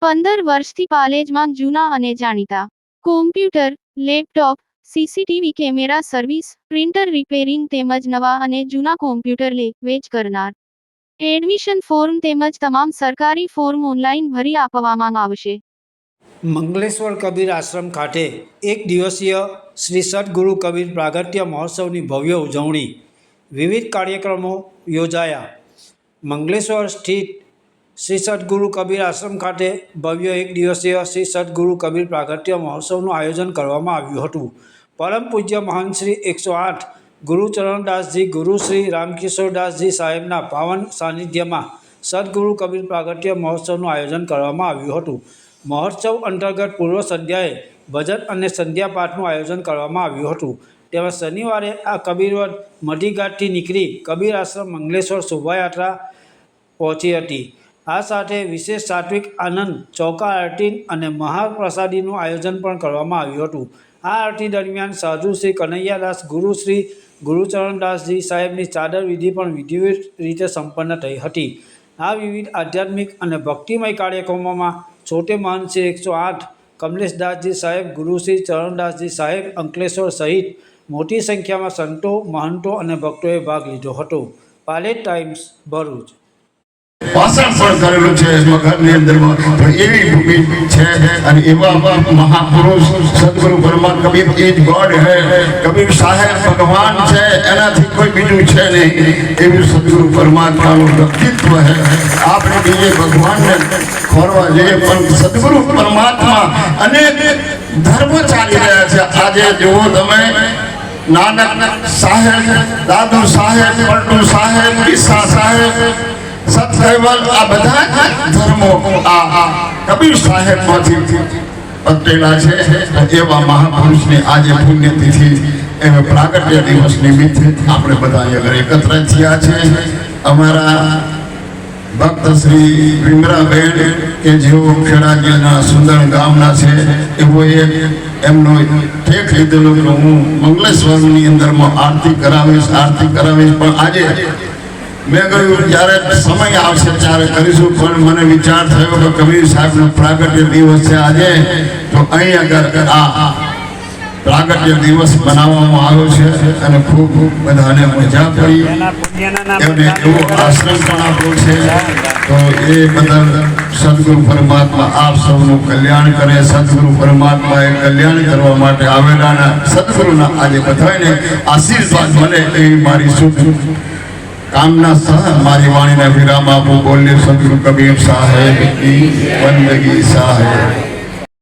15 વર્ષથી પાલેજમાં જૂના અને જાણીતા computer, laptop, CCTV camera service, printer repairing તેમજ નવા અને જૂના કોમ્પ્યુટર લે વેચ કરનાર. એડમિશન ફોર્મ તેમજ તમામ સરકારી ફોર્મ ઓનલાઈન ભરી આપવામાં આવશે. મંગલેશ્વર કબીર આશ્રમ ખાતે એક દિવસીય શ્રી સદગુરુ કબીર પ્રાગટ્ય મહોત્સવની ભવ્ય ઉજવણી. વિવિધ કાર્યક્રમો યોજાયા. મંગલેશ્વર સ્થિત શ્રી સદગુરુ કબીર આશ્રમ ખાતે ભવ્ય એક દિવસીય શ્રી સદગુરુ કબીર પ્રાગટ્ય મહોત્સવનું આયોજન કરવામાં આવ્યું હતું. પરમ પૂજ્ય મહંત શ્રી 108 ગુરુચરણદાસજી ગુરુ શ્રી રામકિશોરદાસજી સાહેબના પાવન સાનિધ્યમાં સદગુરુ કબીર પ્રાગટ્ય મહોત્સવનું આયોજન કરવામાં આવ્યું હતું. મહોત્સવ અંતર્ગત પૂર્વ સંધ્યાએ ભજન અને સંધ્યા પાઠનું આયોજન કરવામાં આવ્યું હતું. તેમજ શનિવારે આ કબીરવડ મઢીઘાટથી નીકળી કબીર આશ્રમ મંગલેશ્વર શોભાયાત્રા પહોંચી હતી. આ સાથે વિશેષ સાત્વિક આનંદ ચૌકા આરતી અને મહાપ્રસાદીનું આયોજન પણ કરવામાં આવ્યું હતું. આ આરતી દરમિયાન સાધુ શ્રી કનૈયાદાસ ગુરુ શ્રી ગુરુચરણદાસજી સાહેબની ચાદર વિધિ પણ વિધિવત રીતે સંપન્ન થઈ હતી. આ વિવિધ આધ્યાત્મિક અને ભક્તિમય કાર્યક્રમોમાં છોટે મહંત શ્રી 108 કમલેશદાસજી સાહેબ ગુરુ શ્રી ચરણદાસજી સાહેબ અંકલેશ્વર સહિત મોટી સંખ્યામાં સંતો, મહંતો અને ભક્તોએ ભાગ લીધો હતો. પાલેજ ટાઈમ્સ, ભરૂચ. ભાષણ પણ કરેલું છે મગજની અંદરમાં. તો એવી ભૂમિ છે અને એવા મહાપુરુષ સદગુરુ પરમાત્મા કબીર ઇઝ ગોડ હે. કબીર સાહેબ ભગવાન છે, એનાથી કોઈ બીજું છે નહીં. એવું સદગુરુ પરમાત્માનું વ્યક્તિત્વ હે. આપણે બીજે ભગવાનને ખોરવા જઈએ પણ સદગુરુ પરમાત્મા અનેક ધર્મો ચાલી રહ્યા છે. આજે જુઓ તમે, નાનક સાહેબ, દાદુ સાહેબ, પલટુ સાહેબ, ઈસા સાહેબ, સતકૈવલ, આ બધા ધર્મો આ કબીર સાહેબમાંથી પટેલા છે. એવા મહાપુરુષની આજે પુણ્યતિથિ એવા પ્રાગટ્ય દિવસ નિમિત્તે આપણે બધા અહીંયા એકત્ર થયા છે. અમારા ભક્ત શ્રી ભીમરાબેન કે જેઓ ખેડા જિલ્લાના સુંદર ગામના છે, એવો એમનો ઠેક લીધેલો કે હું મંગલેશ્વરની અંદરમાં આરતી કરાવીશ. પણ આજે મેં કહ્યું જ્યારે સમય આવશે ત્યારે કરીશું. પણ મને વિચાર થયો કે કબીર સાહેબનો પ્રાગટ્ય દિવસ છે આજે, તો અહીં આગળ આ પ્રાગટ્ય દિવસ બનાવવામાં આવ્યો છે અને ખૂબ બધાને મજા પડી. એમને એવો આશ્રમ પણ આપ્યો છે. તો એ બદલ સદગુરુ પરમાત્મા આપ સૌનું કલ્યાણ કરે. સદગુરુ પરમાત્માએ કલ્યાણ કરવા માટે આવેલા સદગુરુના આજે બધાને આશીર્વાદ મળે એવી મારી શુભ કામના સહ મારી વાણીના વિરામ આપું. બોલીએ સદગુરુ કબીર સાહેબ કી વંદગી સાહેબ.